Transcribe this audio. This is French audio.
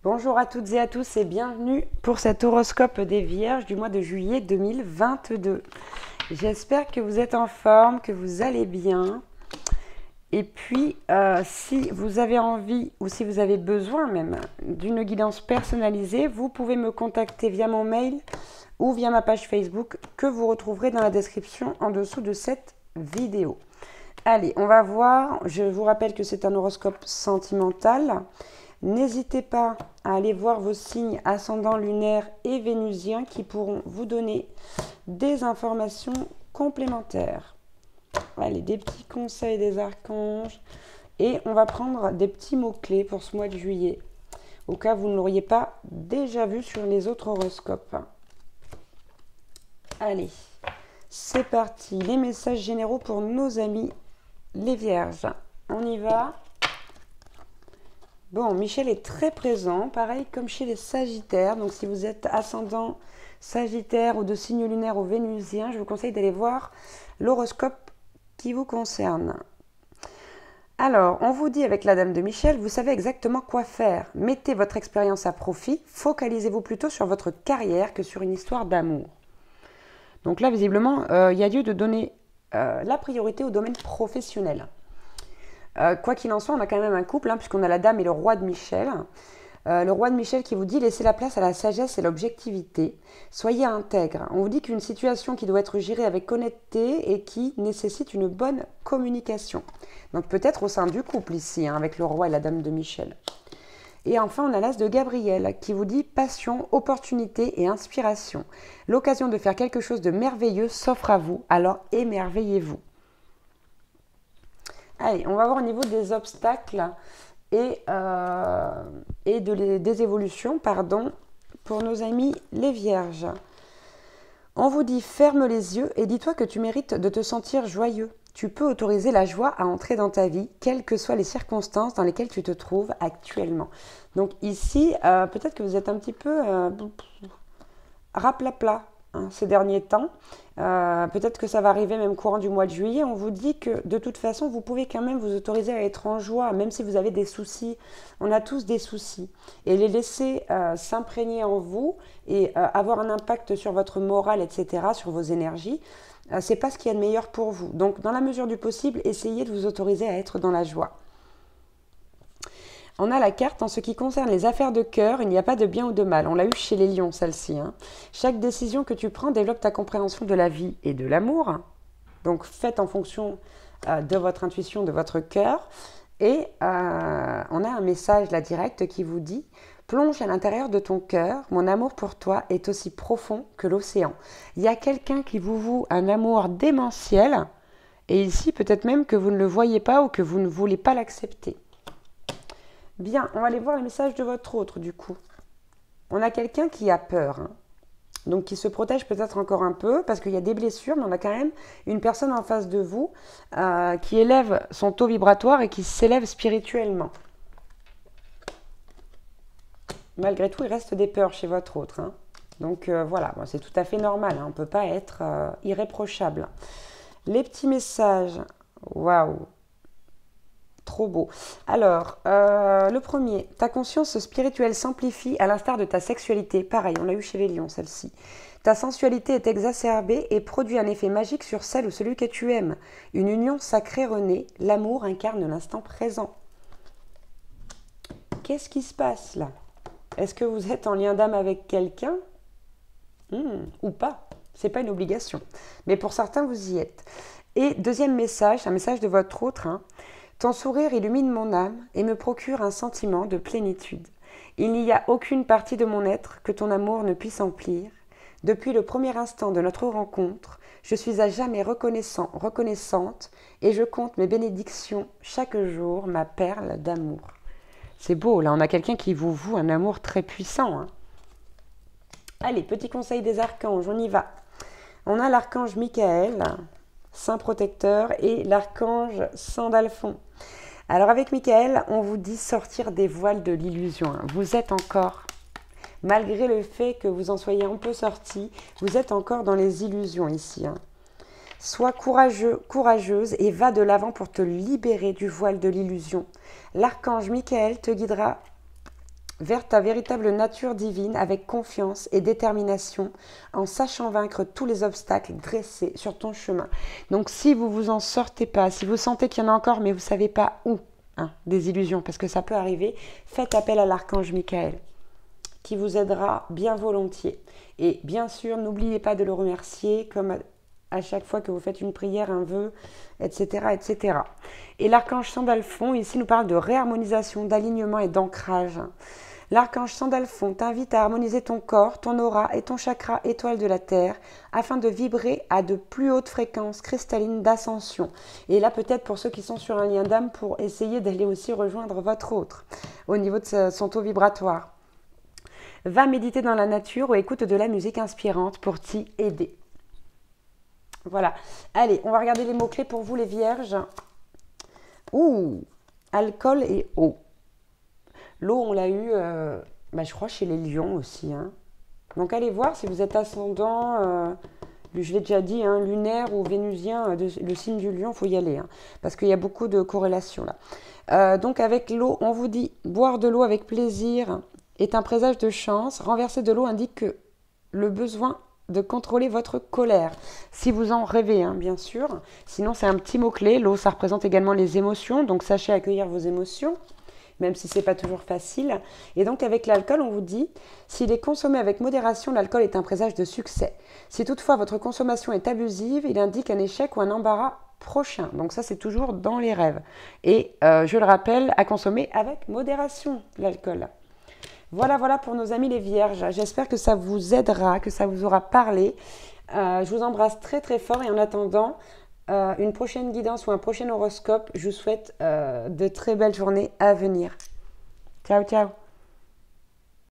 Bonjour à toutes et à tous et bienvenue pour cet horoscope des Vierges du mois de juillet 2022. J'espère que vous êtes en forme, que vous allez bien. Et puis, si vous avez envie ou si vous avez besoin même d'une guidance personnalisée, vous pouvez me contacter via mon mail ou via ma page Facebook que vous retrouverez dans la description en dessous de cette vidéo. Allez, on va voir. Je vous rappelle que c'est un horoscope sentimental. N'hésitez pas à aller voir vos signes ascendants lunaires et vénusiens qui pourront vous donner des informations complémentaires. Allez, des petits conseils des archanges. Et on va prendre des petits mots-clés pour ce mois de juillet, au cas où vous ne l'auriez pas déjà vu sur les autres horoscopes. Allez, c'est parti. Les messages généraux pour nos amis les Vierges. On y va. Bon, Michel est très présent, pareil comme chez les Sagittaires. Donc si vous êtes ascendant Sagittaire ou de signe lunaire ou vénusien, je vous conseille d'aller voir l'horoscope qui vous concerne. Alors, on vous dit avec la Dame de Michel, vous savez exactement quoi faire. Mettez votre expérience à profit, focalisez-vous plutôt sur votre carrière que sur une histoire d'amour. Donc là, visiblement, il y a lieu de donner la priorité au domaine professionnel. Quoi qu'il en soit, on a quand même un couple, puisqu'on a la Dame et le Roi de Michel. Le Roi de Michel qui vous dit « Laissez la place à la sagesse et l'objectivité. Soyez intègre ». On vous dit qu'une situation qui doit être gérée avec honnêteté et qui nécessite une bonne communication. Donc peut-être au sein du couple ici, avec le Roi et la Dame de Michel. Et enfin, on a l'As de Gabriel qui vous dit « Passion, opportunité et inspiration. L'occasion de faire quelque chose de merveilleux s'offre à vous, alors émerveillez-vous ». Allez, on va voir au niveau des obstacles et des évolutions, pour nos amis les Vierges. On vous dit ferme les yeux et dis-toi que tu mérites de te sentir joyeux. Tu peux autoriser la joie à entrer dans ta vie, quelles que soient les circonstances dans lesquelles tu te trouves actuellement. Donc ici, peut-être que vous êtes un petit peu raplapla ces derniers temps. Peut-être que ça va arriver même courant du mois de juillet. On vous dit que de toute façon, vous pouvez quand même vous autoriser à être en joie, même si vous avez des soucis. On a tous des soucis. Et les laisser s'imprégner en vous et avoir un impact sur votre morale, etc., sur vos énergies, c'est pas ce qu'il y a de meilleur pour vous. Donc, dans la mesure du possible, essayez de vous autoriser à être dans la joie. On a la carte en ce qui concerne les affaires de cœur, il n'y a pas de bien ou de mal. On l'a eu chez les lions, celle-ci. Chaque décision que tu prends développe ta compréhension de la vie et de l'amour. Donc faites en fonction de votre intuition, de votre cœur. Et on a un message là direct qui vous dit « Plonge à l'intérieur de ton cœur, mon amour pour toi est aussi profond que l'océan. » Il y a quelqu'un qui vous voue un amour démentiel. Et ici, peut-être même que vous ne le voyez pas ou que vous ne voulez pas l'accepter. Bien, on va aller voir le message de votre autre, du coup. On a quelqu'un qui a peur, donc qui se protège peut-être encore un peu, parce qu'il y a des blessures, mais on a quand même une personne en face de vous qui élève son taux vibratoire et qui s'élève spirituellement. Malgré tout, il reste des peurs chez votre autre. Donc voilà, bon, c'est tout à fait normal, on ne peut pas être irréprochable. Les petits messages, waouh! Trop beau. Alors, le premier, ta conscience spirituelle s'amplifie à l'instar de ta sexualité. Pareil, on l'a eu chez les lions, celle-ci. Ta sensualité est exacerbée et produit un effet magique sur celle ou celui que tu aimes. Une union sacrée renaît, l'amour incarne l'instant présent. Qu'est-ce qui se passe là? Est-ce que vous êtes en lien d'âme avec quelqu'un ou pas? C'est pas une obligation. Mais pour certains, vous y êtes. Et deuxième message, un message de votre autre, ton sourire illumine mon âme et me procure un sentiment de plénitude. Il n'y a aucune partie de mon être que ton amour ne puisse emplir. Depuis le premier instant de notre rencontre, je suis à jamais reconnaissante et je compte mes bénédictions chaque jour, ma perle d'amour. C'est beau, là on a quelqu'un qui vous voue un amour très puissant. Allez, petit conseil des archanges, on y va. On a l'archange Michael, saint protecteur, et l'archange Sandalphon. Alors avec Michael, on vous dit sortir des voiles de l'illusion. Vous êtes encore, malgré le fait que vous en soyez un peu sorti, vous êtes encore dans les illusions ici. Sois courageux, courageuse et va de l'avant pour te libérer du voile de l'illusion. L'archange Michael te guidera vers ta véritable nature divine avec confiance et détermination, en sachant vaincre tous les obstacles dressés sur ton chemin. Donc si vous vous en sortez pas, si vous sentez qu'il y en a encore mais vous ne savez pas où, hein, des illusions, parce que ça peut arriver, faites appel à l'archange Michael, qui vous aidera bien volontiers. Et bien sûr, n'oubliez pas de le remercier, comme à chaque fois que vous faites une prière, un vœu, etc. etc. Et l'archange Sandalphon, ici, nous parle de réharmonisation, d'alignement et d'ancrage. L'archange Sandalphon t'invite à harmoniser ton corps, ton aura et ton chakra étoile de la Terre afin de vibrer à de plus hautes fréquences cristallines d'ascension. Et là, peut-être pour ceux qui sont sur un lien d'âme, pour essayer d'aller aussi rejoindre votre autre au niveau de son taux vibratoire. Va méditer dans la nature ou écoute de la musique inspirante pour t'y aider. Voilà. Allez, on va regarder les mots-clés pour vous, les vierges. Ouh, alcool et eau. L'eau, on l'a eu, je crois, chez les lions aussi. Hein. Donc, allez voir si vous êtes ascendant, je l'ai déjà dit, hein, lunaire ou vénusien, le signe du lion, il faut y aller. Hein, parce qu'il y a beaucoup de corrélations là. Donc, avec l'eau, on vous dit, boire de l'eau avec plaisir est un présage de chance. Renverser de l'eau indique que le besoin de contrôler votre colère. Si vous en rêvez, hein, bien sûr. Sinon, c'est un petit mot-clé. L'eau, ça représente également les émotions. Donc, sachez accueillir vos émotions, même si ce n'est pas toujours facile. Et donc, avec l'alcool, on vous dit, s'il est consommé avec modération, l'alcool est un présage de succès. Si toutefois votre consommation est abusive, il indique un échec ou un embarras prochain. Donc ça, c'est toujours dans les rêves. Et je le rappelle, à consommer avec modération, l'alcool. Voilà, voilà pour nos amis les vierges. J'espère que ça vous aidera, que ça vous aura parlé. Je vous embrasse très très fort et en attendant une prochaine guidance ou un prochain horoscope, je vous souhaite de très belles journées à venir. Ciao, ciao.